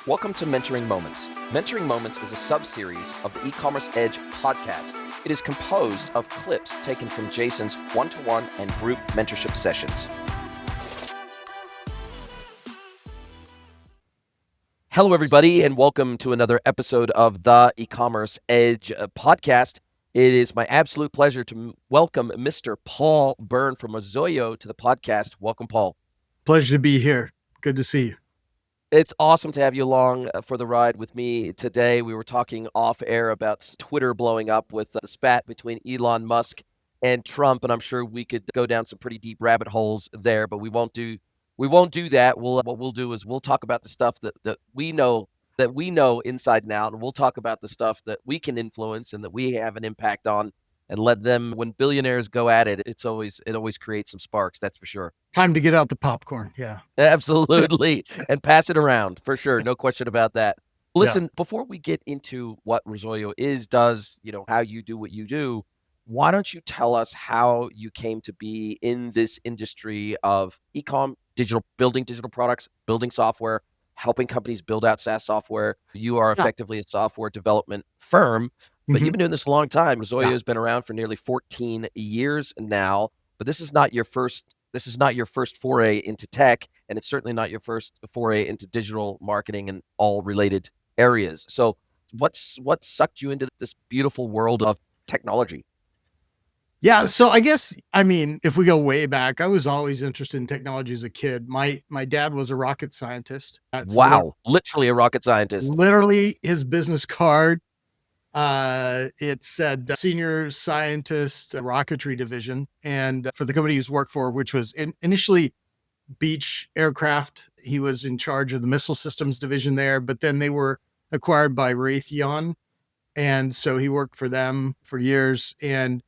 Welcome to Mentoring Moments. Mentoring Moments is a sub-series of the E-Commerce Edge podcast. It is composed of clips taken from Jason's one-to-one and group mentorship sessions. Hello, everybody, and welcome to another episode of the E-Commerce Edge podcast. It is my absolute pleasure to welcome Mr. Paul Byrne from Razoyo to the podcast. Welcome, Paul. Pleasure to be here. Good to see you. It's awesome to have you along for the ride with me today. We were talking off air about Twitter blowing up with the spat between Elon Musk and Trump, and I'm sure we could go down some pretty deep rabbit holes there, but we won't do that. What we'll do is we'll talk about the stuff that we know inside and out, and we'll talk about the stuff that we can influence and that we have an impact on, and let them, when billionaires go at it, it always creates some sparks, that's for sure. Time to get out the popcorn. Yeah. Absolutely. And pass it around for sure. No question about that. Listen, Before we get into what Razoyo does, how you do what you do, why don't you tell us how you came to be in this industry of building digital products, building software, helping companies build out SaaS software. You are effectively a software development firm, but you've been doing this a long time. Razoyo has been around for nearly 14 years now, but this is not your first foray into tech, and it's certainly not your first foray into digital marketing and all related areas. So what sucked you into this beautiful world of technology? Yeah. So I guess, if we go way back, I was always interested in technology as a kid. My dad was a rocket scientist. Wow. Literally a rocket scientist. Literally his business card. It said senior scientist, rocketry division. And for the company he was worked for, which was initially Beach Aircraft, he was in charge of the missile systems division there, but then they were acquired by Raytheon. And so he worked for them for years. And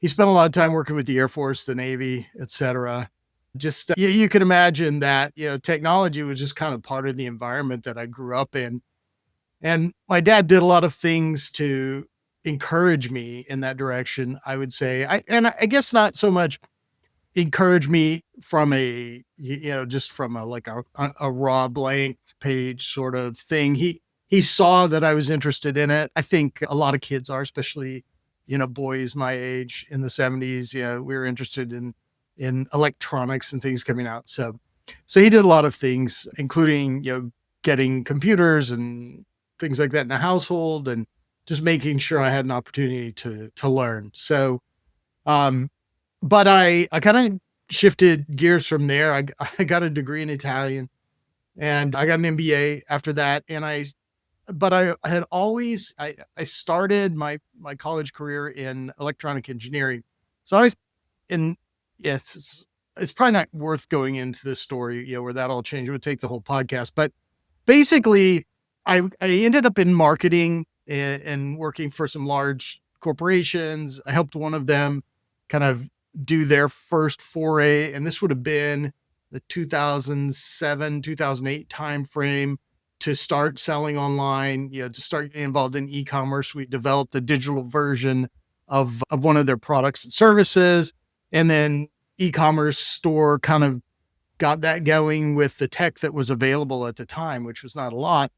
he spent a lot of time working with the Air Force, the Navy, et cetera. Just, you can imagine that, technology was just kind of part of the environment that I grew up in. And my dad did a lot of things to encourage me in that direction, I would say. I guess not so much encourage me from just from a raw blank page sort of thing. He saw that I was interested in it. I think a lot of kids are, especially, boys my age in the 70s, we were interested in electronics and things coming out. So he did a lot of things, including, getting computers and things like that in the household and just making sure I had an opportunity to learn. So, but I kind of shifted gears from there. I got a degree in Italian and I got an MBA after that. And I started my college career in electronic engineering. So it's probably not worth going into this story, where that all changed. It would take the whole podcast, but basically I ended up in marketing and working for some large corporations. I helped one of them kind of do their first foray. And this would have been the 2007, 2008 timeframe, to start selling online, to start getting involved in e-commerce. We developed a digital version of one of their products and services. And then e-commerce store kind of got that going with the tech that was available at the time, which was not a lot.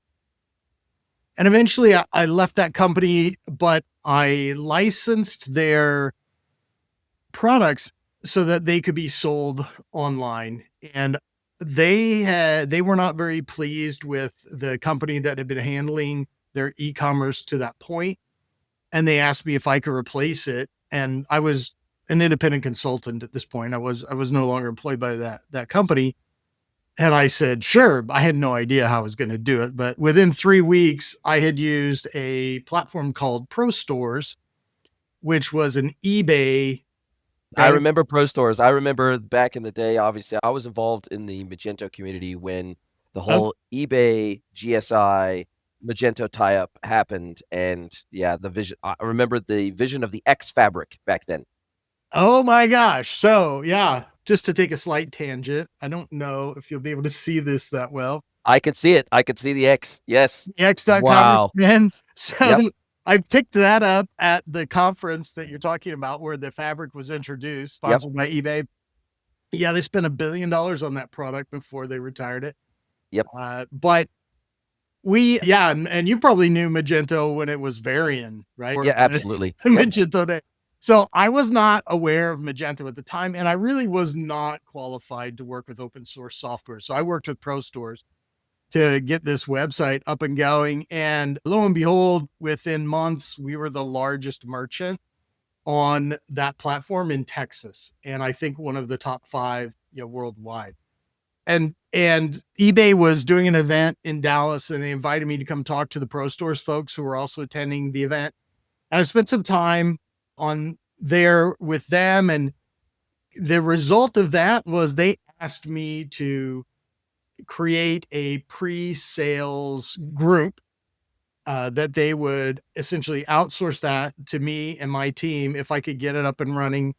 And eventually I left that company, but I licensed their products so that they could be sold online. And they were not very pleased with the company that had been handling their e-commerce to that point. And they asked me if I could replace it. And I was an independent consultant at this point. I was no longer employed by that company. And I said, sure. I had no idea how I was going to do it. But within 3 weeks, I had used a platform called Pro Stores, which was an eBay. I remember Pro Stores. I remember back in the day, obviously, I was involved in the Magento community when the whole eBay, GSI, Magento tie-up happened. And yeah, I remember the vision of the X fabric back then. Oh my gosh. So yeah, just to take a slight tangent, I don't know if you'll be able to see this that well. I could see it. I could see the X. Yes. The X.com. Wow. So I picked that up at the conference that you're talking about where the fabric was introduced, sponsored by eBay. Yeah, they spent $1 billion on that product before they retired it. Yep. But and you probably knew Magento when it was Varian, right? Yeah, absolutely. Yep. Magento Day. So I was not aware of Magento at the time, and I really was not qualified to work with open source software. So I worked with Pro Stores to get this website up and going. And lo and behold, within months, we were the largest merchant on that platform in Texas. And I think one of the top 5, worldwide. And eBay was doing an event in Dallas, and they invited me to come talk to the Pro Stores folks who were also attending the event. And I spent some time on there with them. And the result of that was they asked me to create a pre-sales group that they would essentially outsource that to me and my team if I could get it up and running,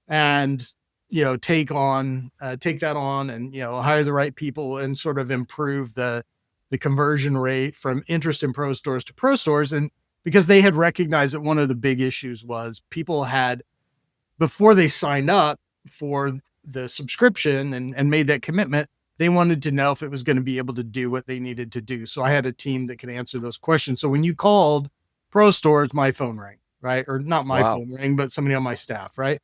and take that on, and hire the right people and sort of improve the conversion rate from interest in Pro Stores to Pro Stores. And because they had recognized that one of the big issues was people had, before they signed up for the subscription and made that commitment, they wanted to know if it was going to be able to do what they needed to do. So I had a team that could answer those questions. So when you called Pro Stores, my phone rang, right? Or not my Wow. phone rang, but somebody on my staff, right?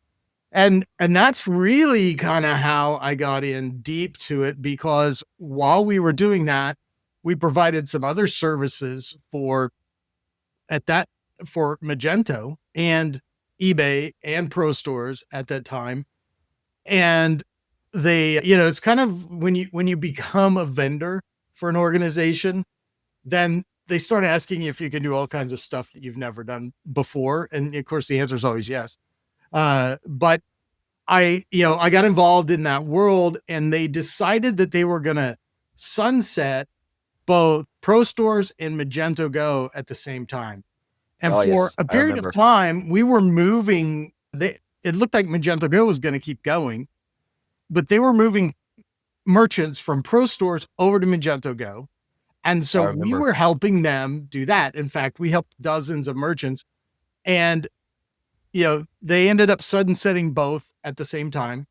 And that's really kind of how I got in deep to it, because while we were doing that, we provided some other services for Magento and eBay and Pro Stores at that time. And they, it's kind of when you become a vendor for an organization, then they start asking you if you can do all kinds of stuff that you've never done before. And of course, the answer is always yes. But I got involved in that world, and they decided that they were going to sunset both Pro Stores and Magento Go at the same time. And Oh, for yes, a I period of remember. time, we were moving. It looked like Magento Go was going to keep going, but they were moving merchants from Pro Stores over to Magento Go. And so I we remember. were helping them do that. In fact, we helped dozens of merchants, and they ended up sunsetting both at the same time.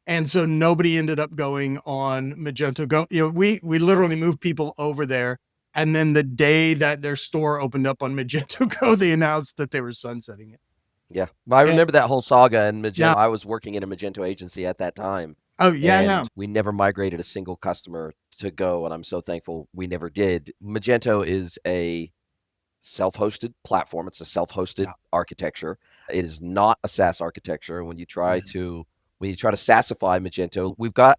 And so nobody ended up going on Magento Go. We literally moved people over there. And then the day that their store opened up on Magento Go, they announced that they were sunsetting it. Yeah. Well, I And remember that whole saga, and yeah. Magento. I was working in a Magento agency at that time, Oh, yeah. Yeah. and we never migrated a single customer to Go, and I'm so thankful we never did. Magento is a self-hosted platform. It's a self-hosted Yeah. architecture. It is not a SaaS architecture. When you try to SaaSify Magento, we've got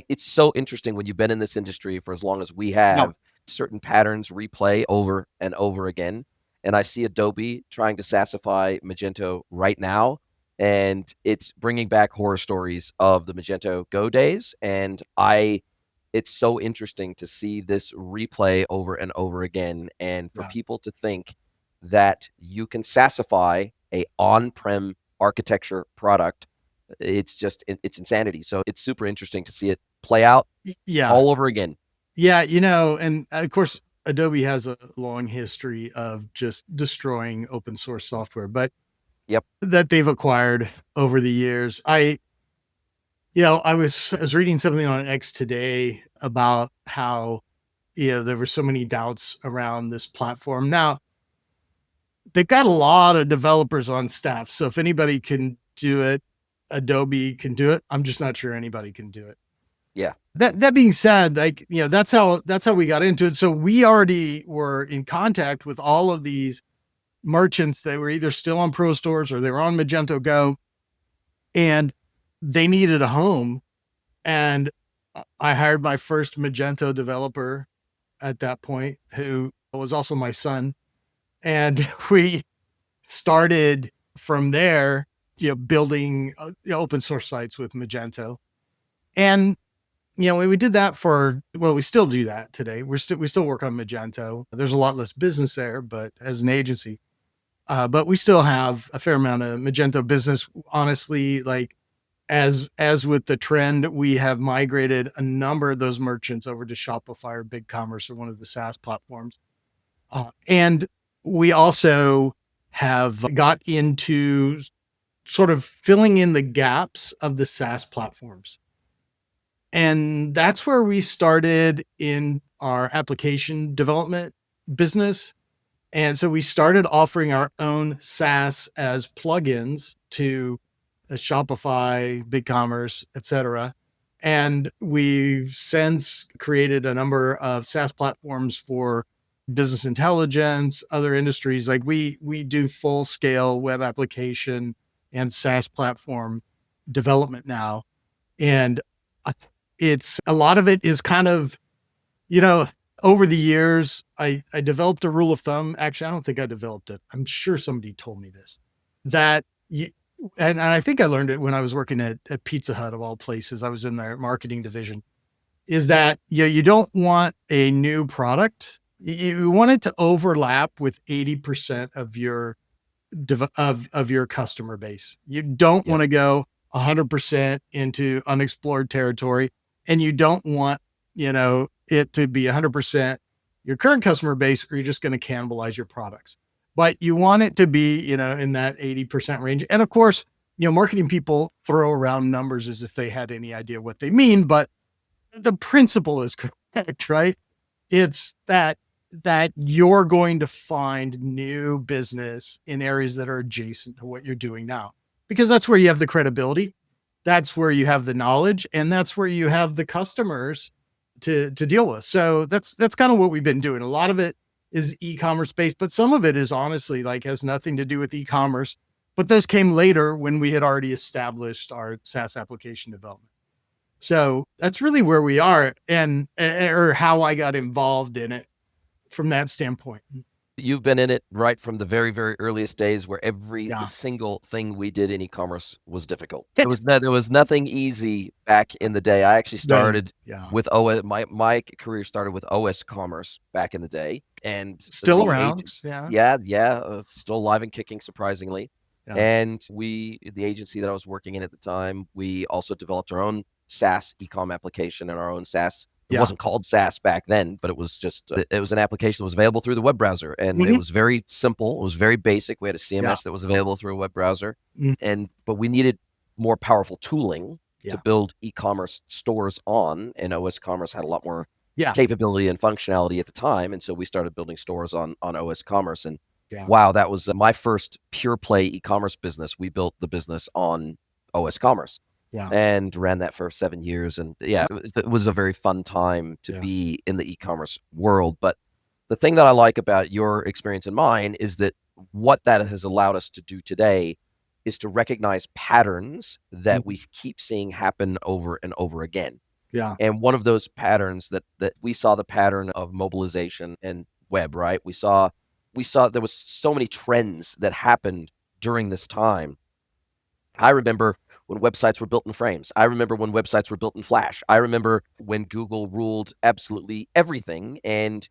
it's so interesting when you've been in this industry for as long as we No. have, certain patterns replay over and over again. And I see Adobe trying to SaaSify Magento right now, and it's bringing back horror stories of the Magento Go days. And it's so interesting to see this replay over and over again, and for Yeah. people to think that you can SaaSify a on-prem architecture product. It's insanity. So it's super interesting to see it play out Yeah. all over again. Yeah. And of course, Adobe has a long history of just destroying open source software, but Yep. that they've acquired over the years. I was reading something on X today about how, there were so many doubts around this platform. Now, they've got a lot of developers on staff. So if anybody can do it, Adobe can do it. I'm just not sure anybody can do it. Yeah. That being said, like, that's how we got into it. So we already were in contact with all of these merchants that were either still on Pro Stores or they were on Magento Go, and they needed a home. And I hired my first Magento developer at that point, who was also my son. And we started from there, building open source sites with Magento. And, we did that we still do that today. We still work on Magento. There's a lot less business there, but as an agency, but we still have a fair amount of Magento business. Honestly, like, as with the trend, we have migrated a number of those merchants over to Shopify or BigCommerce or one of the SaaS platforms. And we also have got into sort of filling in the gaps of the SaaS platforms. And that's where we started in our application development business. And so we started offering our own SaaS as plugins to Shopify, BigCommerce, etc. And we've since created a number of SaaS platforms for business intelligence, other industries. Like we do full scale web application and SaaS platform development now. And it's a lot of it is kind of, you know, over the years, I developed a rule of thumb. Actually, I don't think I developed it. I'm sure somebody told me this, that you, and I think I learned it when I was working at Pizza Hut of all places. I was in their marketing division, is that you don't want a new product. You want it to overlap with 80% of your of your customer base. You don't Yep. want to go 100% into unexplored territory, and you don't want, it to be 100% your current customer base, or you're just going to cannibalize your products. But you want it to be, in that 80% range. And of course, marketing people throw around numbers as if they had any idea what they mean, but the principle is correct, right? It's that you're going to find new business in areas that are adjacent to what you're doing now, because that's where you have the credibility, that's where you have the knowledge, and that's where you have the customers to deal with. So that's kind of what we've been doing. A lot of it is e-commerce based, but some of it is honestly like has nothing to do with e-commerce. But those came later when we had already established our SaaS application development. So that's really where we are, and or how I got involved in it from that standpoint. You've been in it right from the very, very earliest days where every Yeah. single thing we did in e-commerce was difficult. There was nothing easy back in the day. I actually No. started Yeah. with OS. My career started with OS Commerce back in the day, and Still the around. agent, Yeah. still alive and kicking, surprisingly. Yeah. And the agency that I was working in at the time, we also developed our own SaaS e-com application and our own SaaS. It Yeah. wasn't called SaaS back then, but it was just it was an application that was available through the web browser, and it Mhm. was very simple. It was very basic. We had a Yeah. CMS that was available through a web browser, Mm. but we needed more powerful tooling to Yeah. build e-commerce stores on, and OS Commerce had a lot more Yeah. capability and functionality at the time, and so we started building stores on OS Commerce. And Yeah. wow, that was my first pure play e-commerce business. We built the business on OS Commerce Yeah. and ran that for 7 years. And yeah, it was a very fun time to Yeah. be in the e-commerce world. But the thing that I like about your experience and mine is that what that has allowed us to do today is to recognize patterns that we keep seeing happen over and over again. Yeah. And one of those patterns that we saw, the pattern of mobilization and web, right? We saw there was so many trends that happened during this time. I remember when websites were built in frames. I remember when websites were built in Flash. I remember when Google ruled absolutely everything, and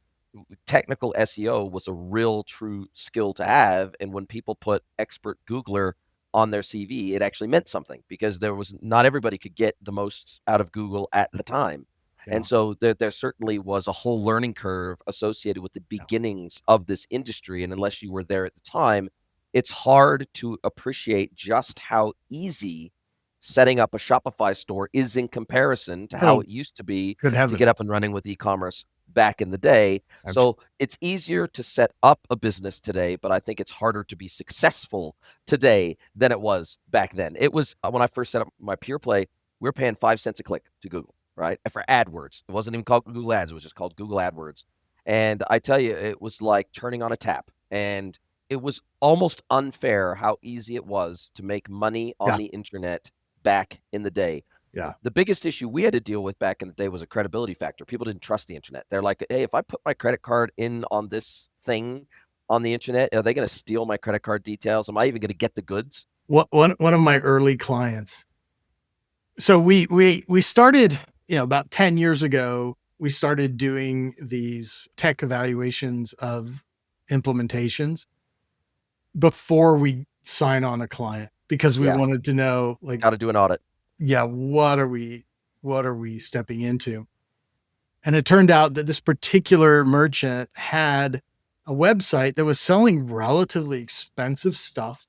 technical SEO was a real true skill to have. And when people put expert Googler on their CV, it actually meant something, because not everybody could get the most out of Google at the time. Yeah. And so there certainly was a whole learning curve associated with the beginnings of this industry. And unless you were there at the time, it's hard to appreciate just how easy setting up a Shopify store is in comparison to how Oh, it used to be good to get heavens. up and running with e-commerce back in the day. So it's easier to set up a business today, but I think it's harder to be successful today than it was back then. It was when I first set up my pure play, we were paying 5 cents a click to Google, right? For AdWords. It wasn't even called Google Ads. It was just called Google AdWords. And I tell you, it was like turning on a tap. And it was almost unfair how easy it was to make money on Yeah. the internet back in the day. Yeah. The biggest issue we had to deal with back in the day was a credibility factor. People didn't trust the internet. They're like, hey, if I put my credit card in on this thing on the internet, are they going to steal my credit card details? Am I even going to get the goods? One of my early clients. So we started, about 10 years ago, we started doing these tech evaluations of implementations before we sign on a client, because we Yeah, wanted to know, like, got to do an audit. yeah, what are we stepping into? And it turned out that this particular merchant had a website that was selling relatively expensive stuff.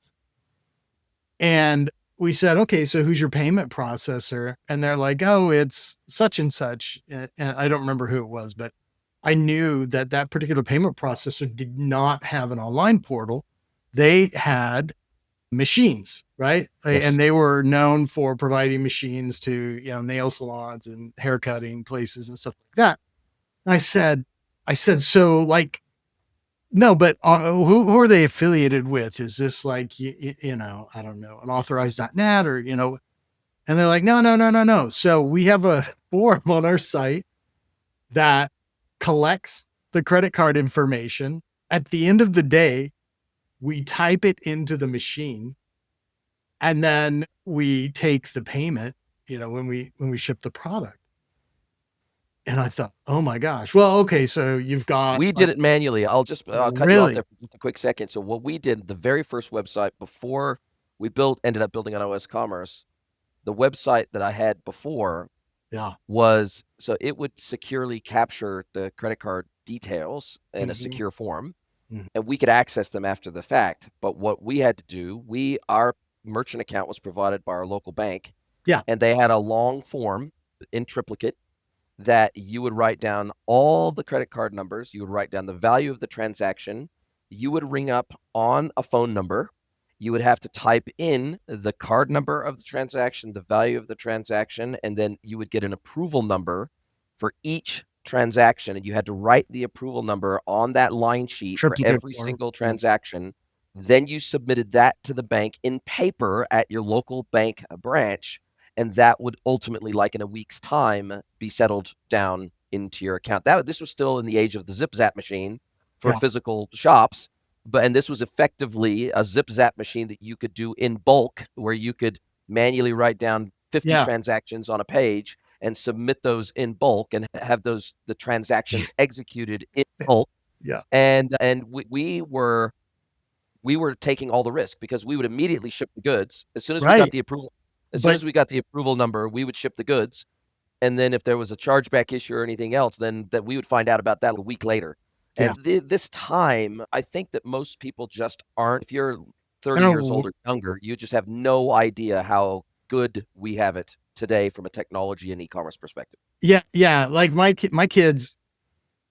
And we said, okay, so who's your payment processor? And they're like, oh, it's such and such. And I don't remember who it was, but I knew that that particular payment processor did not have an online portal. They had machines, right? Yes. And they were known for providing machines to, nail salons and haircutting places and stuff like that. And I said, so like, no, but who are they affiliated with? Is this like, I don't know, an authorized.net or, and they're like, no, no, no, no, no. So we have a form on our site that collects the credit card information. At the end of the day, we type it into the machine and then we take the payment, when we ship the product. And I thought, oh my gosh. Well, okay, so you've got We did it manually. I'll cut you off really, there for just a quick second. So what we did, the very first website before we ended up building on OS Commerce, the website that I had before yeah. was so it would securely capture the credit card details in a Mhm, secure form, mhm. and we could access them after the fact. But what we had to do, our merchant account was provided by our local bank, Yeah. and they had a long form in triplicate that you would write down all the credit card numbers, you would write down the value of the transaction, you would ring up on a phone number, you would have to type in the card number of the transaction, the value of the transaction, and then you would get an approval number for each transaction. And you had to write the approval number on that line sheet for Triplicate every form. single Yeah. transaction. Then you submitted that to the bank in paper at your local bank branch, and that would ultimately, like in a week's time, be settled down into your account. This was still in the age of the zip zap machine for Yeah. physical shops, and this was effectively a zip zap machine that you could do in bulk, where you could manually write down 50 Yeah. transactions on a page and submit those in bulk and have the transactions executed in bulk. Yeah. And we were taking all the risk because we would immediately ship the goods as soon as we got Right. the approval. As soon But as we got the approval number, we would ship the goods, and then if there was a chargeback issue or anything else, then that we would find out about that a week later. yeah, And this time, I think that most people just aren't. If you're I 30 years don't old or younger, you just have no idea how good we have it today from a technology and e-commerce perspective. yeah, yeah. Like my kids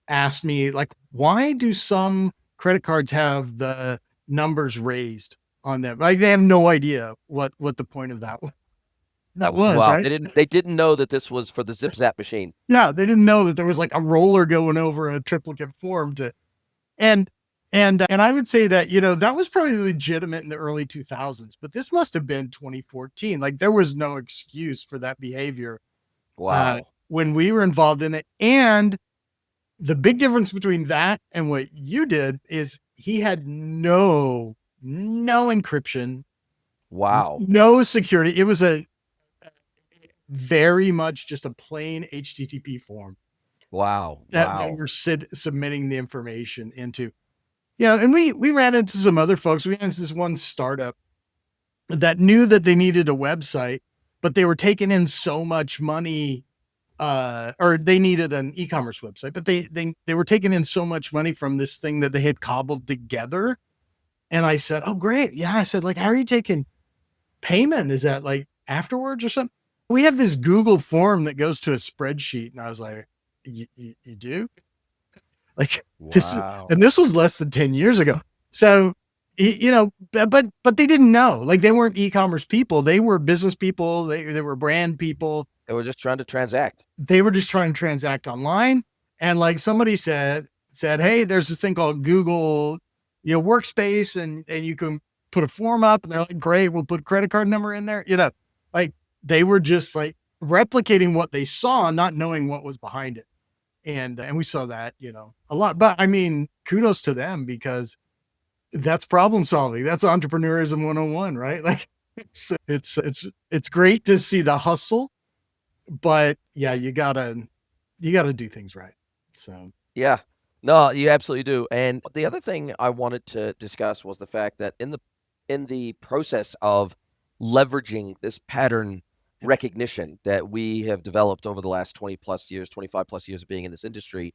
asked me, like, why do some credit cards have the numbers raised on them? Like they have no idea what the point of that was, Wow, right? they didn't know that this was for the zip zap machine. Yeah, they didn't know that there was like a roller going over a triplicate form to and and I would say that, that was probably legitimate in the early 2000s, but this must have been 2014. Like there was no excuse for that behavior Wow. when we were involved in it. And the big difference between that and what you did is he had no encryption, Wow. no security. It was a very much just a plain HTTP form Wow. that Wow. you're submitting the information into. Yeah, and we ran into some other folks. We ran into this one startup that knew that they needed a website, but they were taking in so much money, or they needed an e-commerce website, but they were taking in so much money from this thing that they had cobbled together. And I said, "Oh, great, yeah." I said, "Like, how are you taking payment? Is that like afterwards or something?" We have this Google form that goes to a spreadsheet, and I was like, "You do?" Like this, Wow. and this was less than 10 years ago. So, but they didn't know. Like they weren't e-commerce people. They were business people. They were brand people. They were just trying to transact. They were just trying to transact online. And like somebody said, hey, there's this thing called Google, Workspace, and you can put a form up. And they're like, great, we'll put a credit card number in there. Like they were just like replicating what they saw, not knowing what was behind it. And we saw that, a lot. But I mean, kudos to them because that's problem solving. That's entrepreneurism 101, right? Like it's great to see the hustle, but yeah, you gotta do things right. So Yeah. No, you absolutely do. And the other thing I wanted to discuss was the fact that in the process of leveraging this pattern yeah, recognition that we have developed over the last 20 plus years, 25 plus years of being in this industry,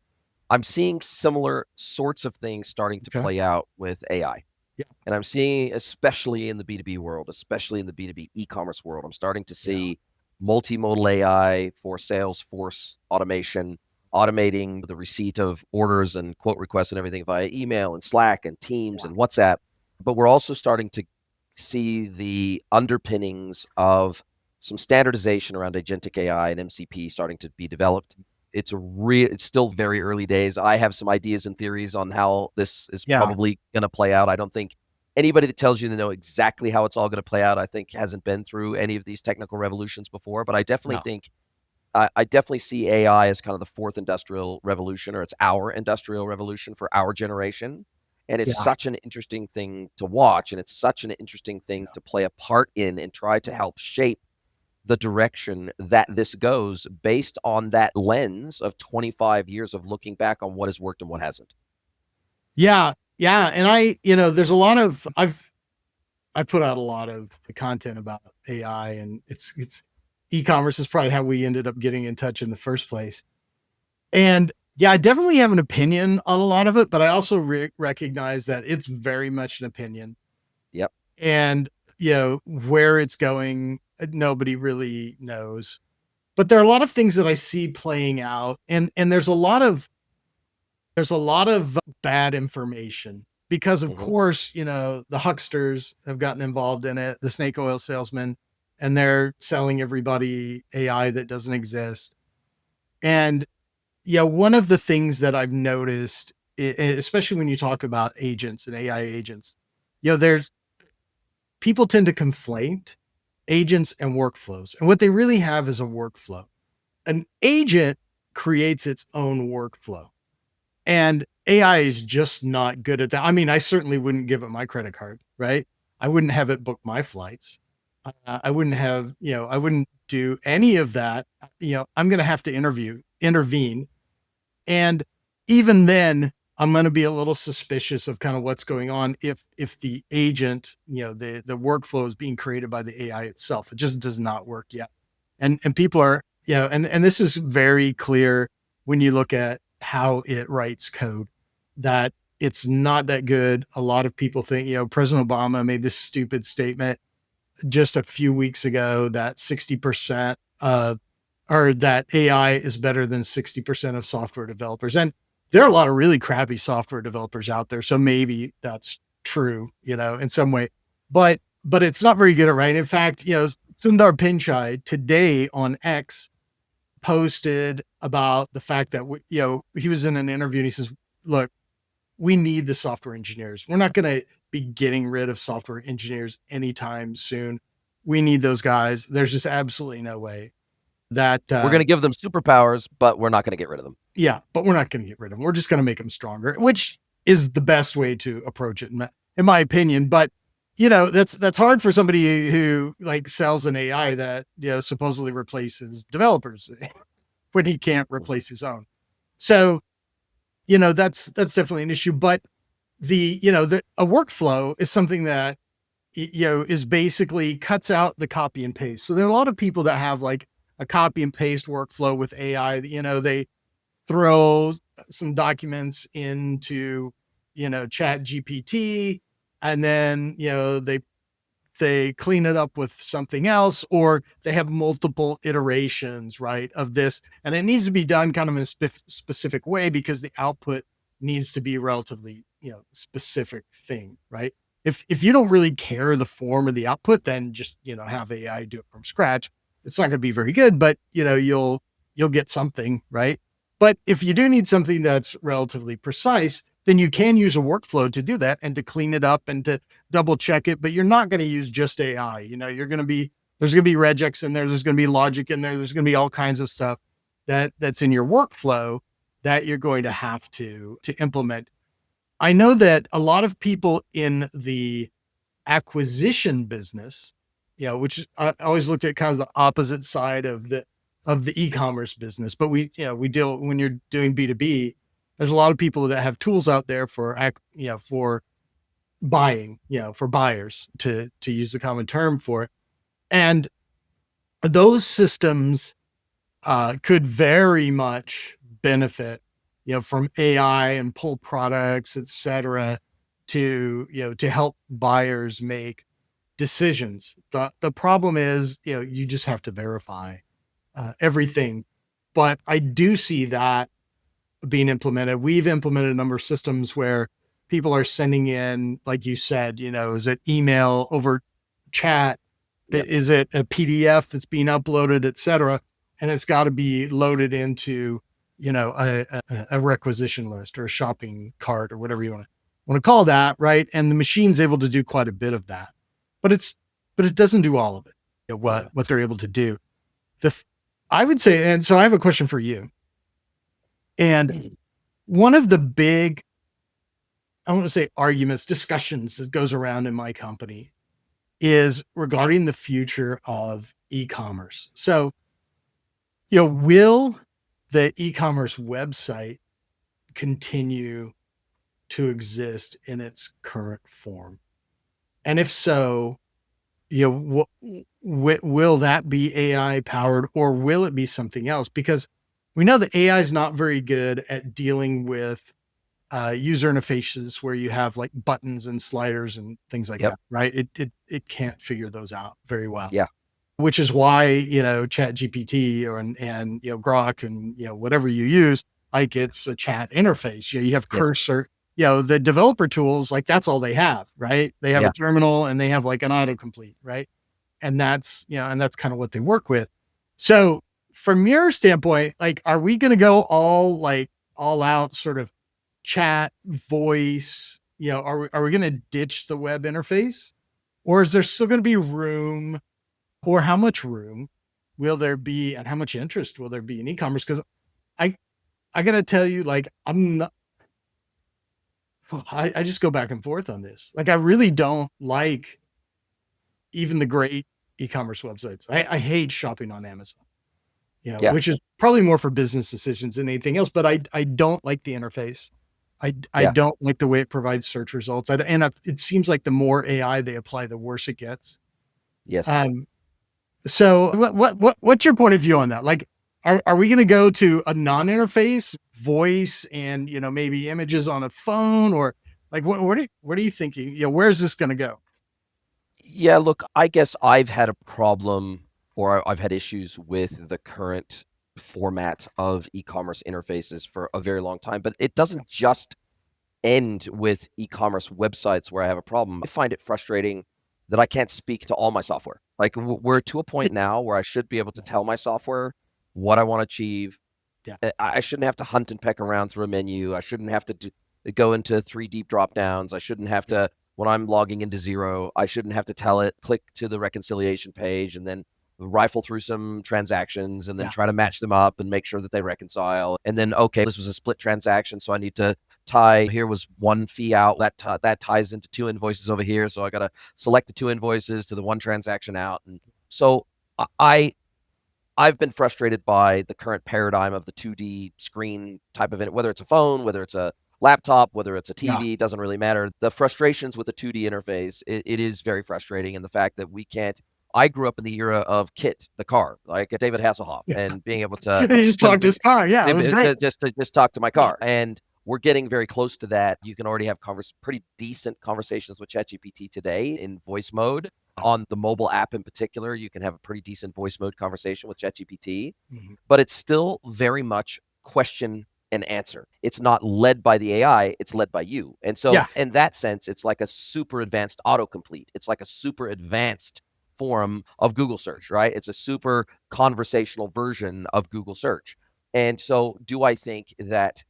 I'm seeing similar sorts of things starting to okay. play out with AI. Yeah, And I'm seeing, especially in the B2B world, especially in the B2B e-commerce world, I'm starting to yeah, see multimodal AI for Salesforce automation. automating the receipt of orders and quote requests and everything via email and Slack and Teams and WhatsApp. But we're also starting to see the underpinnings of some standardization around agentic AI and MCP starting to be developed. It's still very early days. I have some ideas and theories on how this is probably going to play out. I don't think anybody that tells you they know exactly how it's all going to play out, I think hasn't been through any of these technical revolutions before. But I definitely think I definitely see AI as kind of the fourth industrial revolution, or it's our industrial revolution for our generation. And it's such an interesting thing to watch, and it's such an interesting thing to play a part in and try to help shape the direction that this goes based on that lens of 25 years of looking back on what has worked and what hasn't. Yeah. Yeah. And there's a lot of, I put out a lot of content about AI, and it's e-commerce is probably how we ended up getting in touch in the first place. And yeah, I definitely have an opinion on a lot of it, but I also recognize that it's very much an opinion. Yep. And, where it's going, nobody really knows. But there are a lot of things that I see playing out, and there's a lot of bad information because, of course, the hucksters have gotten involved in it, the snake oil salesmen, and they're selling everybody AI that doesn't exist. And one of the things that I've noticed, especially when you talk about agents and AI agents, there's people tend to conflate agents and workflows. And what they really have is a workflow. An agent creates its own workflow. And AI is just not good at that. I mean, I certainly wouldn't give it my credit card, right? I wouldn't have it book my flights. I wouldn't have, I wouldn't do any of that. I'm going to have to intervene. And even then, I'm going to be a little suspicious of kind of what's going on if the agent, the workflow is being created by the AI itself. It just does not work yet. And people are, and this is very clear when you look at how it writes code, that it's not that good. A lot of people think, President Obama made this stupid statement just a few weeks ago that 60% or that AI is better than 60% of software developers. And there are a lot of really crappy software developers out there. So maybe that's true, in some way, but it's not very good at writing. In fact, Sundar Pichai today on X posted about the fact that, he was in an interview and he says, look, we need the software engineers. We're not going to be getting rid of software engineers anytime soon. We need those guys. There's just absolutely no way that we're going to give them superpowers, but we're not going to get rid of them. Yeah, but we're not going to get rid of them. We're just going to make them stronger, which is the best way to approach it, in my opinion. But that's hard for somebody who sells an AI that supposedly replaces developers when he can't replace his own. So that's definitely an issue. But a workflow is something that is basically cuts out the copy and paste. So there are a lot of people that have a copy and paste workflow with AI. They throw some documents into Chat GPT, and then they clean it up with something else, or they have multiple iterations, right, of this, and it needs to be done kind of in a specific way because the output needs to be relatively specific thing, right? If you don't really care the form of the output, then just have AI do it from scratch. It's not going to be very good, but you'll get something, right? But if you do need something that's relatively precise, then you can use a workflow to do that and to clean it up and to double check it. But you're not going to use just AI. There's going to be regex in there. There's going to be logic in there. There's going to be all kinds of stuff that's in your workflow that you're going to have to implement. I know that a lot of people in the acquisition business, which I always looked at kind of the opposite side of the e-commerce business, but we deal, when you're doing B2B, there's a lot of people that have tools out there for buying, for buyers, to use the common term for it. And those systems could very much benefit, from AI and pull products, et cetera, to help buyers make decisions. The problem is, you just have to verify everything. But I do see that being implemented. We've implemented a number of systems where people are sending in, like you said, is it email over chat? Yep. Is it a PDF that's being uploaded, et cetera? And it's got to be loaded into, a requisition list or a shopping cart or whatever you want to call that, right? And the machine's able to do quite a bit of that, but it doesn't do all of it. Yeah. What they're able to do. I would say, and so I have a question for you. And one of the big, I want to say arguments, discussions that goes around in my company is regarding the future of e-commerce. So, will the e-commerce website continue to exist in its current form? And if so, will that be AI powered or will it be something else? Because we know that AI is not very good at dealing with user interfaces where you have like buttons and sliders and things like Yep. that, right? It can't figure those out very well. Yeah. Which is why, Chat GPT and Grok and, whatever you use, like it's a chat interface. You have Yes. cursor, the developer tools, like that's all they have, right? They have Yeah. a terminal and they have like an autocomplete, right? And that's kind of what they work with. So from your standpoint, like, are we going to go all out sort of chat voice? Are we going to ditch the web interface, or is there still going to be room, or how much room will there be, and how much interest will there be in e-commerce? Because I got to tell you, like, I just go back and forth on this. Like, I really don't like even the great e-commerce websites. I hate shopping on Amazon, Yeah. which is probably more for business decisions than anything else. But I don't like the interface. I Yeah. don't like the way it provides search results. It seems like the more AI they apply, the worse it gets. Yes. So what's your point of view on that? Like, are we going to go to a non-interface voice and, maybe images on a phone, or like, what are you thinking? Where's this going to go? Yeah, look, I guess I've had a problem or I've had issues with the current format of e-commerce interfaces for a very long time, but it doesn't just end with e-commerce websites where I have a problem. I find it frustrating that I can't speak to all my software. Like we're to a point now where I should be able to tell my software what I want to achieve. Yeah. I shouldn't have to hunt and peck around through a menu. I shouldn't have to go into 3 deep drop downs. I shouldn't have to, when I'm logging into Xero, I shouldn't have to tell it, click to the reconciliation page and then rifle through some transactions and then try to match them up and make sure that they reconcile. And then, okay, this was a split transaction, so I need to tie, here was one fee out, that ties into 2 invoices over here. So I got to select the 2 invoices to the 1 transaction out. And so I've been frustrated by the current paradigm of the 2D screen type of it, whether it's a phone, whether it's a laptop, whether it's a TV, it doesn't really matter. The frustrations with the 2D interface, it is very frustrating. And the fact that we can't, I grew up in the era of Kit, the car, like David Hasselhoff, and being able to He just talked to his car. Yeah, it was great. just talk to my car. And we're getting very close to that. You can already have pretty decent conversations with ChatGPT today in voice mode. On the mobile app in particular, you can have a pretty decent voice mode conversation with ChatGPT, but it's still very much question and answer. It's not led by the AI, it's led by you. And so in that sense, it's like a super advanced autocomplete. It's like a super advanced form of Google search, right? It's a super conversational version of Google search. And so do I think that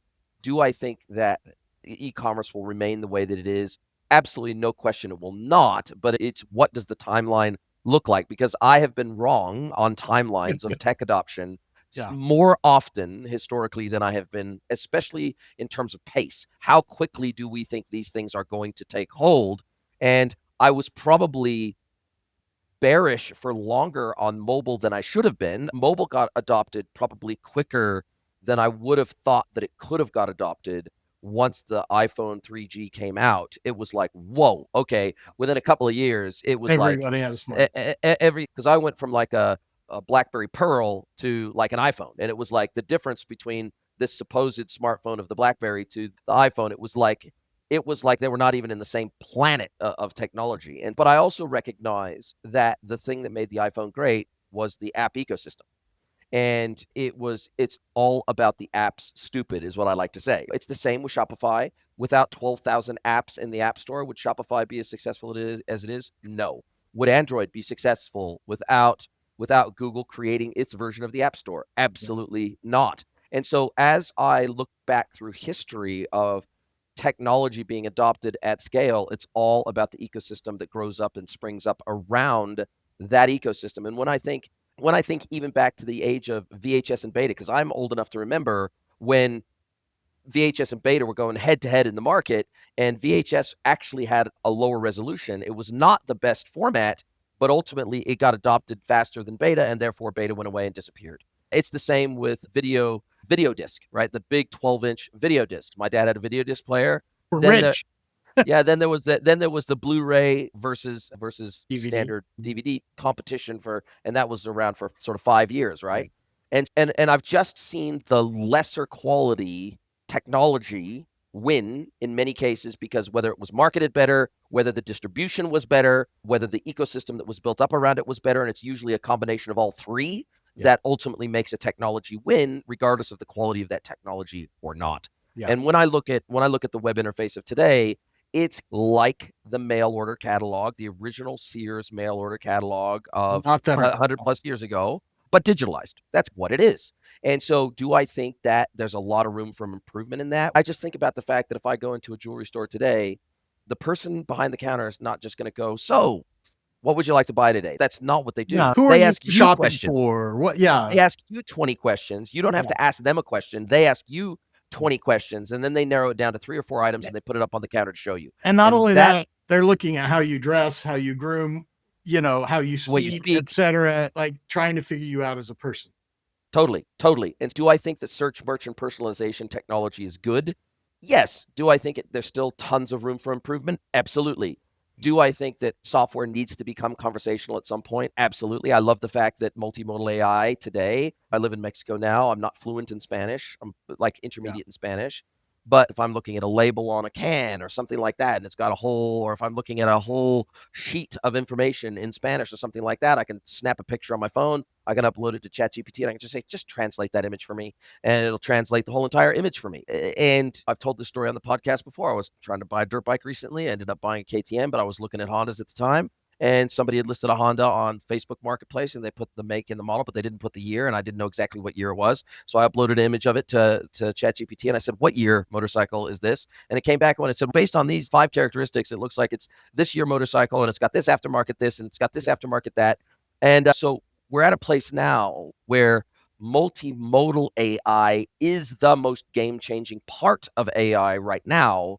e-commerce will remain the way that it is? Absolutely no question it will not, but it's what does the timeline look like? Because I have been wrong on timelines of tech adoption more often historically than I have been, especially in terms of pace. How quickly do we think these things are going to take hold? And I was probably bearish for longer on mobile than I should have been. Mobile got adopted probably quicker than I would have thought that it could have got adopted once the iPhone 3G came out. It was like, whoa, okay. Within a couple of years, it was Everybody had a smartphone. because I went from like a BlackBerry Pearl to like an iPhone. And it was like the difference between this supposed smartphone of the BlackBerry to the iPhone. It was like they were not even in the same planet of technology. But I also recognize that the thing that made the iPhone great was the app ecosystem. And it's all about the apps, stupid is what I like to say. It's the same with Shopify. Without 12,000 apps in the App Store, would Shopify be as successful as it is? No. Would Android be successful without Google creating its version of the App Store? Absolutely not. And so as I look back through history of technology being adopted at scale, it's all about the ecosystem that grows up and springs up around that ecosystem. And when I think even back to the age of VHS and beta, because I'm old enough to remember when VHS and beta were going head to head in the market, and VHS actually had a lower resolution. It was not the best format, but ultimately it got adopted faster than beta, and therefore beta went away and disappeared. It's the same with video disc, right? The big 12-inch video disc. My dad had a video disc player. We're Then rich. then there was the Blu-ray versus DVD. standard DVD competition and that was around for sort of 5 years, right? And I've just seen the lesser quality technology win in many cases, because whether it was marketed better, whether the distribution was better, whether the ecosystem that was built up around it was better, and it's usually a combination of all three that ultimately makes a technology win, regardless of the quality of that technology or not. And when I look at the web interface of today, it's like the mail order catalog, the original Sears mail order catalog of Not that 100 plus years ago, but digitalized. That's what it is. And so do I think that there's a lot of room for improvement in that? I just think about the fact that if I go into a jewelry store today, the person behind the counter is not just going to go, "So, what would you like to buy today?" That's not what they do. Who They are you ask you shopping questions. for? What? They ask you 20 questions. You don't have to ask them a question. They ask you 20 questions, and then they narrow it down to 3 or 4 items, and they put it up on the counter to show you. And not only that, they're looking at how you dress, how you groom, how you speak, etc., like trying to figure you out as a person. Totally. And do I think that search merchant personalization technology is good? Yes. Do I think there's still tons of room for improvement? Absolutely. Do I think that software needs to become conversational at some point? Absolutely. I love the fact that multimodal AI today, I live in Mexico now. I'm not fluent in Spanish. I'm like intermediate in Spanish. But if I'm looking at a label on a can or something like that, and it's got or if I'm looking at a whole sheet of information in Spanish or something like that, I can snap a picture on my phone. I can upload it to ChatGPT, and I can just say, just translate that image for me, and it'll translate the whole entire image for me. And I've told this story on the podcast before. I was trying to buy a dirt bike recently. I ended up buying a KTM, but I was looking at Hondas at the time. And somebody had listed a Honda on Facebook Marketplace, and they put the make and the model, but they didn't put the year, and I didn't know exactly what year it was. So I uploaded an image of it to ChatGPT, and I said, "What year motorcycle is this?" And it came back when it said, "Based on these 5 characteristics, it looks like it's this year motorcycle, and it's got this aftermarket this, and it's got this aftermarket that." And so we're at a place now where multimodal AI is the most game-changing part of AI right now.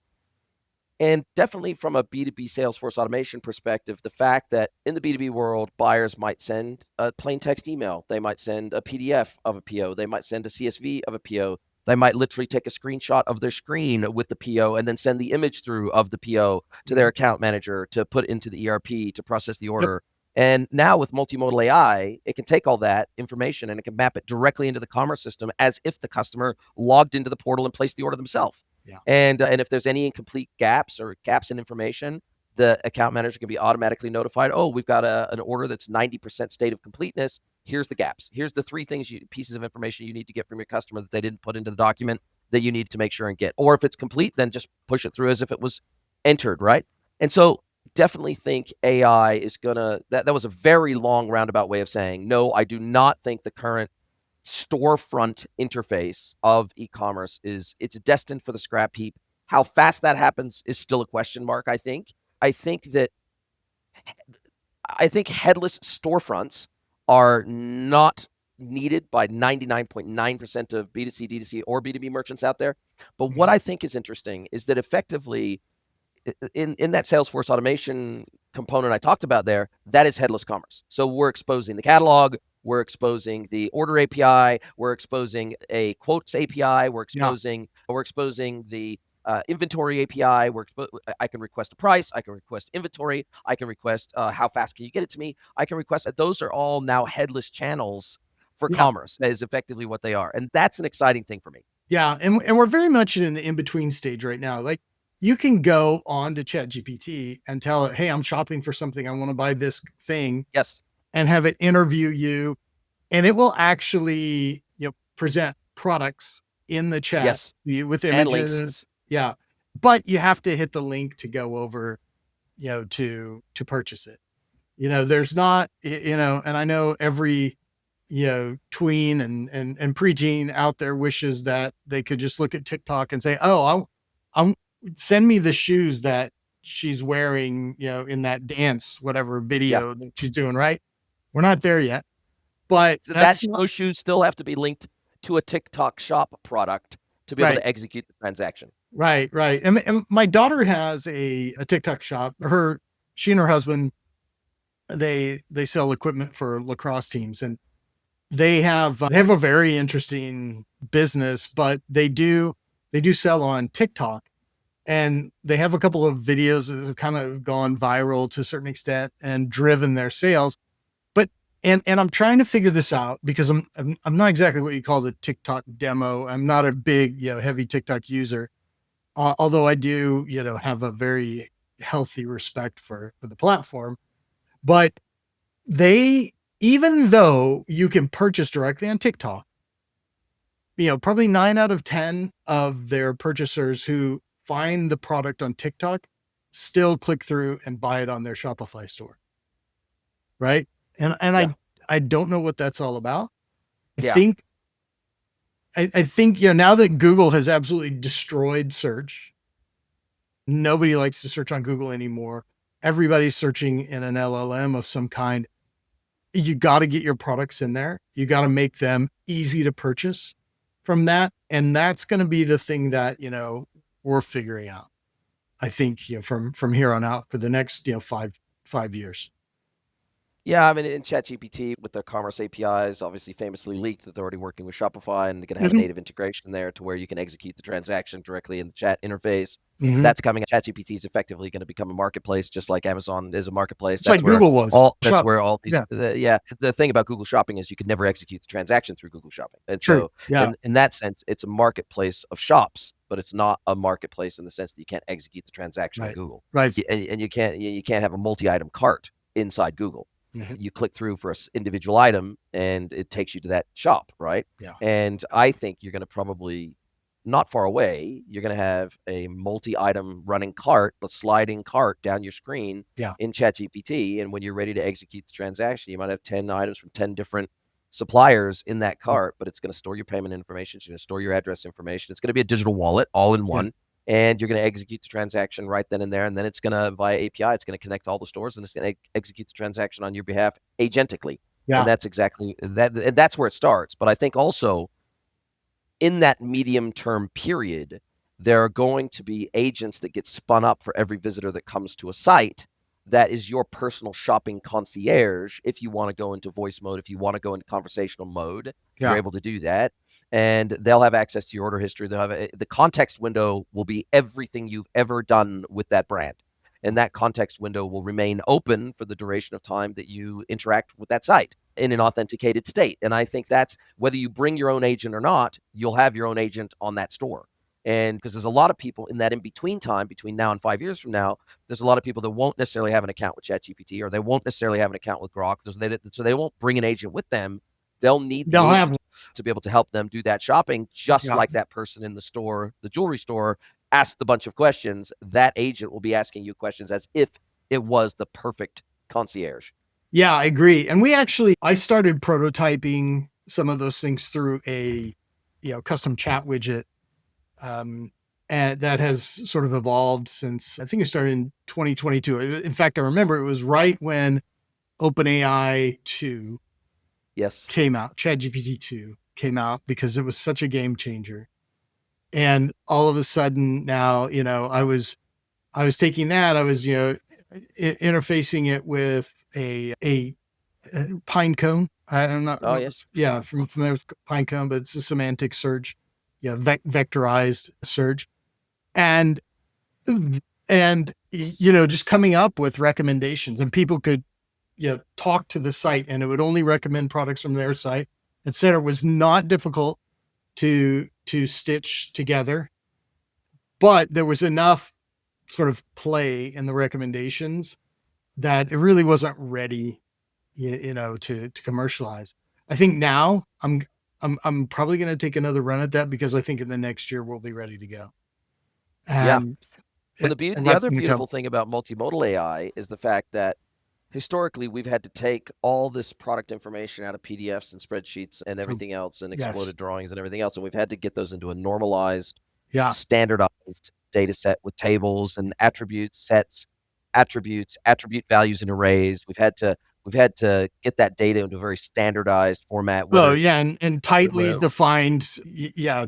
And definitely from a B2B Salesforce automation perspective, the fact that in the B2B world, buyers might send a plain text email. They might send a PDF of a PO. They might send a CSV of a PO. They might literally take a screenshot of their screen with the PO and then send the image through of the PO to their account manager to put into the ERP to process the order. And now with multimodal AI, it can take all that information and it can map it directly into the commerce system as if the customer logged into the portal and placed the order themselves. And if there's any incomplete gaps in information, the account manager can be automatically notified. "Oh, we've got an order that's 90% state of completeness. Here's the gaps. Here's the 3 pieces of information you need to get from your customer that they didn't put into the document that you need to make sure and get." Or if it's complete, then just push it through as if it was entered, right? And so definitely think AI is that was a very long roundabout way of saying, no, I do not think the current storefront interface of e-commerce it's destined for the scrap heap. How fast that happens is still a question mark, I think. I think headless storefronts are not needed by 99.9% of B2C, D2C, or B2B merchants out there. But what I think is interesting is that effectively in that Salesforce automation component I talked about there, that is headless commerce. So we're exposing the catalog, we're exposing the order API, we're exposing a quotes API, we're exposing the inventory API. I can request a price, I can request inventory, I can request how fast can you get it to me, I can request. Those are all now headless channels for commerce. That is effectively what they are, and that's an exciting thing for me. Yeah, and we're very much in an in-between stage right now. Like, you can go on to ChatGPT and tell it, "Hey, I'm shopping for something. I want to buy this thing." Yes. And have it interview you and it will actually, present products in the chat Yes, with and links. images. Yeah. But you have to hit the link to go over, to purchase it. There's not, and I know every, tween and preteen out there wishes that they could just look at TikTok and say, "Oh, I'm send me the shoes that she's wearing, in that dance, whatever Yeah. video that she's doing." Right? We're not there yet, but So that's not those shoes still have to be linked to a TikTok shop product to be able right. to execute the transaction. Right, right. And my daughter has a TikTok shop. She and her husband, they sell equipment for lacrosse teams, and they have a very interesting business, but they do sell on TikTok, and they have a couple of videos that have kind of gone viral to a certain extent and driven their sales. But and I'm trying to figure this out because I'm not exactly what you call the TikTok demo. I'm not a big, heavy TikTok user. Although I do, have a very healthy respect for the platform. But they, even though you can purchase directly on TikTok, probably 9 out of 10 of their purchasers who find the product on TikTok still click through and buy it on their Shopify store. Right. And Yeah. I don't know what that's all about. I Yeah. think, I think, now that Google has absolutely destroyed search, nobody likes to search on Google anymore. Everybody's searching in an LLM of some kind. You got to get your products in there. You got to make them easy to purchase from that. And that's going to be the thing that, we're figuring out. I think, from here on out for the next, 5 years. Yeah, I mean, in ChatGPT with their commerce APIs, obviously famously leaked that they're already working with Shopify and they're going to have a Mhm. native integration there to where you can execute the transaction directly in the chat interface. Mhm. That's coming. ChatGPT is effectively going to become a marketplace, just like Amazon is a marketplace. It's like Google was That's shop. where all these. Yeah, Yeah, the thing about Google Shopping is you could never execute the transaction through Google Shopping, and true. so Yeah. in that sense, it's a marketplace of shops, but it's not a marketplace in the sense that you can't execute the transaction on Right. Google, Right. and you can't have a multi-item cart inside Google. Mhm. You click through for an individual item and it takes you to that shop, right? Yeah. And I think you're going to probably not far away, you're going to have a multi-item running cart, but sliding cart down your screen Yeah. in ChatGPT. And when you're ready to execute the transaction, you might have 10 items from 10 different suppliers in that Yeah. cart, but it's going to store your payment information. It's going to store your address information. It's going to be a digital wallet all in Yeah. one. And you're going to execute the transaction right then and there. And then it's going to, via API, it's going to connect to all the stores and it's going to execute the transaction on your behalf agentically. And Yeah. that's exactly that. And that's where it starts. But I think also in that medium term period, there are going to be agents that get spun up for every visitor that comes to a site that is your personal shopping concierge. If you want to go into voice mode, if you want to go into conversational mode, you're Yeah. able to do that. And they'll have access to your order history. They'll have the context window will be everything you've ever done with that brand. And that context window will remain open for the duration of time that you interact with that site in an authenticated state. And I think that's whether you bring your own agent or not, you'll have your own agent on that store. And because there's a lot of people in that in between time, between now and 5 years from now, there's a lot of people that won't necessarily have an account with ChatGPT or they won't necessarily have an account with Grok. So they won't bring an agent with them. They'll need the They'll have. agent to be able to help them do that shopping, just Yeah. like that person in the store, the jewelry store, asked a bunch of questions. That agent will be asking you questions as if it was the perfect concierge. Yeah, I agree. And I started prototyping some of those things through a, custom chat widget. And that has sort of evolved since I think it started in 2022. In fact, I remember it was right when OpenAI 2 Yes. came out, ChatGPT 2 came out, because it was such a game changer. And all of a sudden now, I was taking that, I was, interfacing it with a pine cone. I'm not, Oh, yes. yeah, from familiar with pine cone, but it's a semantic search, vectorized search, and just coming up with recommendations, and people could, talk to the site, and it would only recommend products from their site, etc. Was not difficult to stitch together, but there was enough sort of play in the recommendations that it really wasn't ready, to commercialize. I think now I'm probably going to take another run at that because I think in the next year we'll be ready to go. Yeah. And And and the that's other going to come. beautiful thing about multimodal AI is the fact that historically we've had to take all this product information out of PDFs and spreadsheets and From, everything else and yes. exploded drawings and everything else. And we've had to get those into a normalized, Yeah. standardized data set with tables and attributes, sets, attribute values and arrays. We've had to get that data into a very standardized format, whether Well, it's yeah. And tightly whether defined,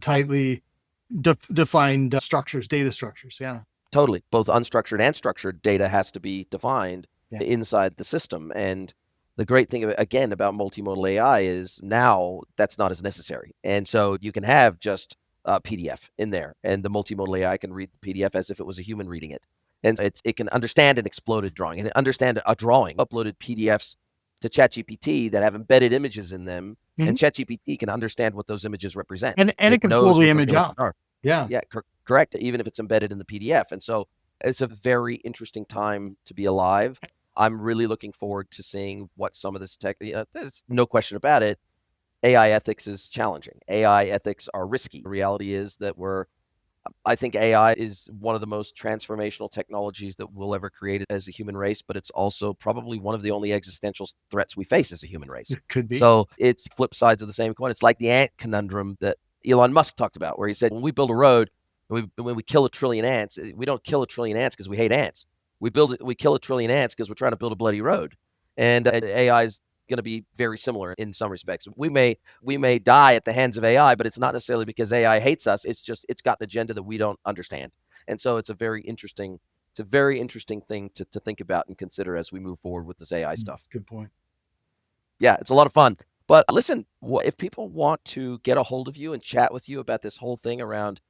tightly defined structures, data structures. Yeah. totally, both unstructured and structured data has to be defined Yeah. inside the system. And the great thing, again, about multimodal AI is now that's not as necessary. And so you can have just a PDF in there, and the multimodal AI can read the PDF as if it was a human reading it. And it can understand an exploded drawing and understand a drawing, uploaded PDFs to ChatGPT that have embedded images in them. Mhm. And ChatGPT can understand what those images represent. And it It can pull knows the what those image images out. are. Yeah. Yeah, correct, even if it's embedded in the PDF. And so it's a very interesting time to be alive. I'm really looking forward to seeing what some of this tech, there's no question about it. AI ethics is challenging. AI ethics are risky. The reality is that I think AI is one of the most transformational technologies that we'll ever create as a human race, but it's also probably one of the only existential threats we face as a human race. It could be. So it's flip sides of the same coin. It's like the ant conundrum that Elon Musk talked about, where he said, when we build a road, when we kill a trillion ants, we don't kill a trillion ants because we hate ants. We kill a trillion ants because we're trying to build a bloody road. And AI is going to be very similar in some respects. We may die at the hands of AI, but it's not necessarily because AI hates us. It's just it's got an agenda that we don't understand. And so it's a very interesting thing to think about and consider as we move forward with this AI stuff. That's a good point. Yeah, it's a lot of fun. But listen, if people want to get a hold of you and chat with you about this whole thing around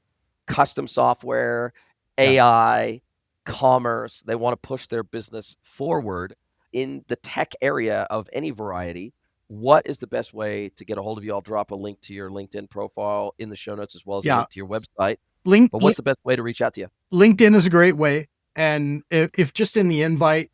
custom software, Yeah. AI, commerce, they want to push their business forward in the tech area of any variety, what is the best way to get a hold of you? I'll drop a link to your LinkedIn profile in the show notes as well as a Yeah. link to your website. Link, But what's the best way to reach out to you? LinkedIn is a great way. And if just in the invite,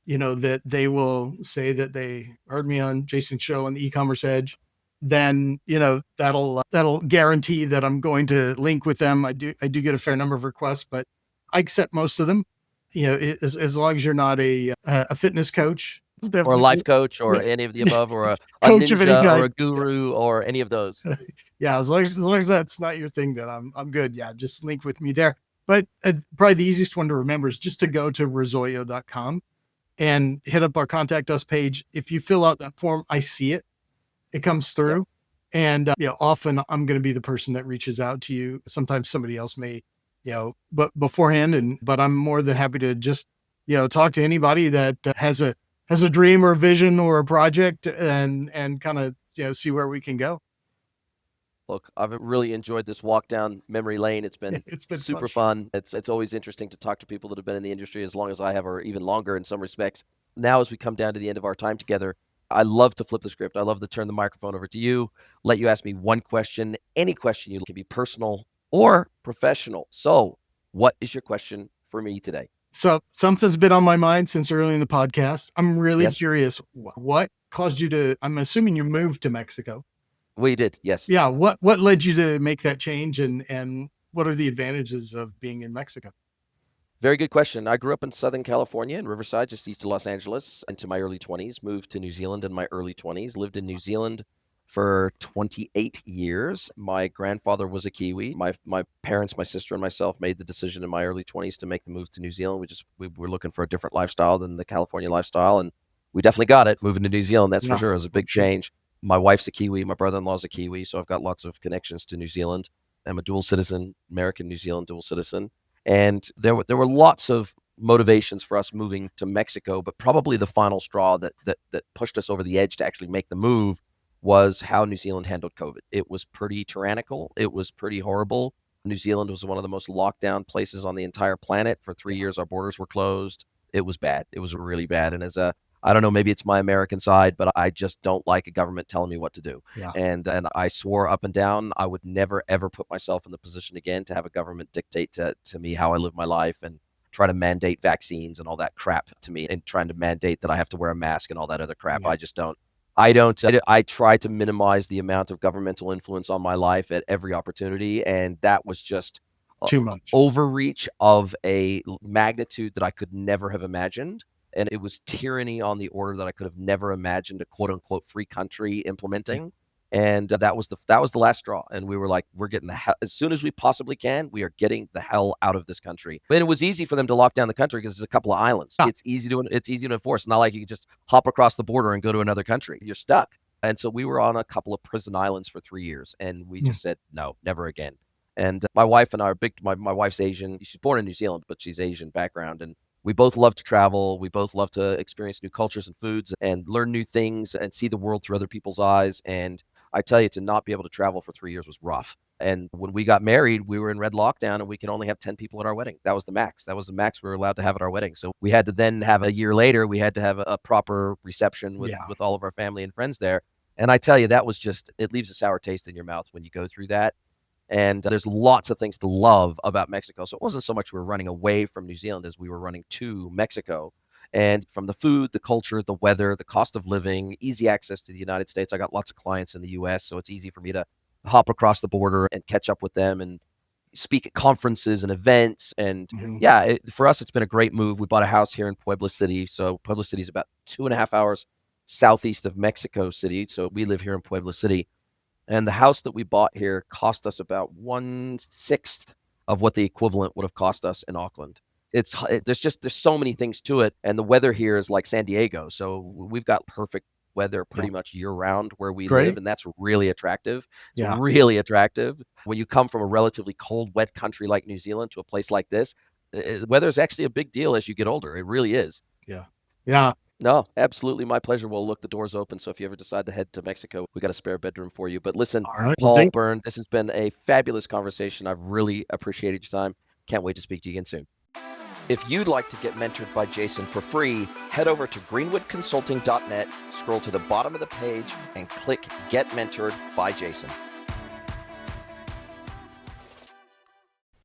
that they will say that they heard me on Jason's show on the e-commerce edge, then, that'll guarantee that I'm going to link with them. I do get a fair number of requests, but I accept most of them. As long as you're not a fitness coach, Or a definitely life coach or any of the above, or a coach of any ninja or kind. a guru or any of those. Yeah, as long as that's not your thing, then I'm good. Yeah, just link with me there. But probably the easiest one to remember is just to go to razoyo.com and hit up our contact us page. If you fill out that form, I see it. It comes Yep. through. And often I'm going to be the person that reaches out to you. Sometimes somebody else may, but beforehand. But I'm more than happy to just, talk to anybody that has a dream or a vision or a project and kind of, see where we can go. Look, I've really enjoyed this walk down memory lane. It's been It's been fun. super fun. It's always interesting to talk to people that have been in the industry as long as I have, or even longer in some respects. Now, as we come down to the end of our time together, I love to flip the script. I love to turn the microphone over to you, let you ask me one question. Any question you can be personal or professional. So, what is your question for me today? So something's been on my mind since early in the podcast. I'm really Yes, curious. What caused you to? I'm assuming you moved to Mexico. we did. Yes. Yeah. What led you to make that change, and what are the advantages of being in Mexico? Very good question. I grew up in Southern California in Riverside, just east of Los Angeles, into my early 20s. Moved to New Zealand in my early 20s. Lived in New Zealand for 28 years. My grandfather was a Kiwi. My parents, my sister, and myself made the decision in my early 20s to make the move to New Zealand. We were looking for a different lifestyle than the California lifestyle, and we definitely got it. Moving to New Zealand, that's for Yeah, sure. It was a big sure. change. My wife's a Kiwi. My brother-in-law's a Kiwi, so I've got lots of connections to New Zealand. I'm a dual citizen, American New Zealand dual citizen. And there were lots of motivations for us moving to Mexico, but probably the final straw that pushed us over the edge to actually make the move was how New Zealand handled COVID. It was pretty tyrannical. It was pretty horrible. New Zealand was one of the most locked down places on the entire planet. For 3 years, our borders were closed. It was bad. It was really bad. And I don't know, maybe it's my American side, but I just don't like a government telling me what to do. Yeah. And I swore up and down I would never ever put myself in the position again to have a government dictate to me how I live my life and try to mandate vaccines and all that crap to me, and trying to mandate that I have to wear a mask and all that other crap. Yeah. I just don't. I try to minimize the amount of governmental influence on my life at every opportunity, and that was just Too much. overreach of a magnitude that I could never have imagined. And it was tyranny on the order that I could have never imagined a quote unquote free country Yeah. implementing. And that was the last straw. And we were like, we're getting the hell as soon as we possibly can. We are getting the hell out of this country. And it was easy for them to lock down the country because there's a couple of islands. Ah, It's easy to enforce. It's not like you can just hop across the border and go to another country. You're stuck. And so we were on a couple of prison islands for 3 years, and we mm, just said no, never again. And my wife and I are big. My wife's Asian. She's born in New Zealand, but she's Asian background, and we both love to travel. We both love to experience new cultures and foods and learn new things and see the world through other people's eyes. And I tell you, to not be able to travel for 3 years was rough. And when we got married, we were in red lockdown and we could only have 10 people at our wedding. That was the max. That was the max we were allowed to have at our wedding. So we had to then have a year later, we had to have a proper reception yeah. with all of our family and friends there. And I tell you, that was just, it leaves a sour taste in your mouth when you go through that. And there's lots of things to love about Mexico. So it wasn't so much we were running away from New Zealand as we were running to Mexico. And from the food, the culture, the weather, the cost of living, easy access to the United States. I got lots of clients in the US, so it's easy for me to hop across the border and catch up with them and speak at conferences and events. And Mhm. yeah, for us, it's been a great move. We bought a house here in Puebla City. So Puebla City is about 2.5 hours southeast of Mexico City. So we live here in Puebla City. And the house that we bought here cost us about 1/6 of what the equivalent would have cost us in Auckland. There's so many things to it, and the weather here is like San Diego, so we've got perfect weather Yeah. pretty much year round where we live, Great. and that's really attractive. It's Yeah. really attractive. When you come from a relatively cold, wet country like New Zealand to a place like this, the weather is actually a big deal as you get older. It really is. Yeah. Yeah. No, absolutely my pleasure. We'll look, the door's open. So if you ever decide to head to Mexico, we got a spare bedroom for you. But listen, All right. Well, Paul, Byrne, this has been a fabulous conversation. I've really appreciated your time. Can't wait to speak to you again soon. If you'd like to get mentored by Jason for free, head over to greenwoodconsulting.net, scroll to the bottom of the page, and click Get Mentored by Jason.